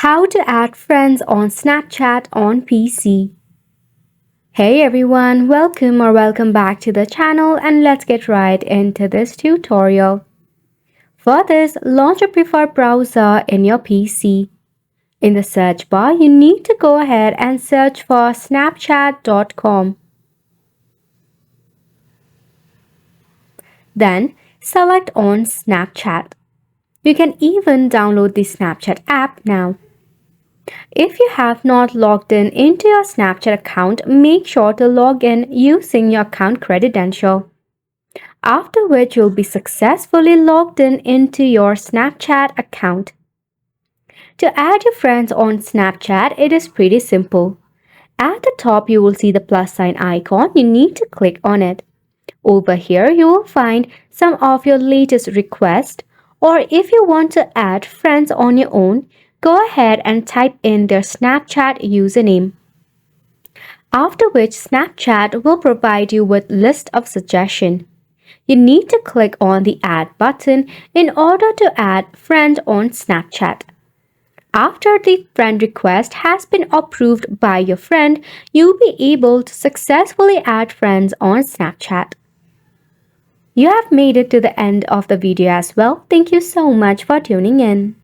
How to add friends on Snapchat on PC. Hey everyone, welcome back to the channel and let's get right into this tutorial. For this, launch your preferred browser in your PC. In the search bar, you need to go ahead and search for snapchat.com. Then select on Snapchat. You can even download the Snapchat app now. If you have not logged in into your Snapchat account, make sure to log in using your account credential. After which you'll be successfully logged in into your Snapchat account. To add your friends on Snapchat, it is pretty simple. At the top, you will see the plus sign icon. You need to click on it. Over here, you will find some of your latest requests, or if you want to add friends on your own, go ahead and type in their Snapchat username. After which Snapchat will provide you with list of suggestions. You need to click on the add button in order to add friend on Snapchat. After the friend request has been approved by your friend, you'll be able to successfully add friends on Snapchat. You have made it to the end of the video as well. Thank you so much for tuning in.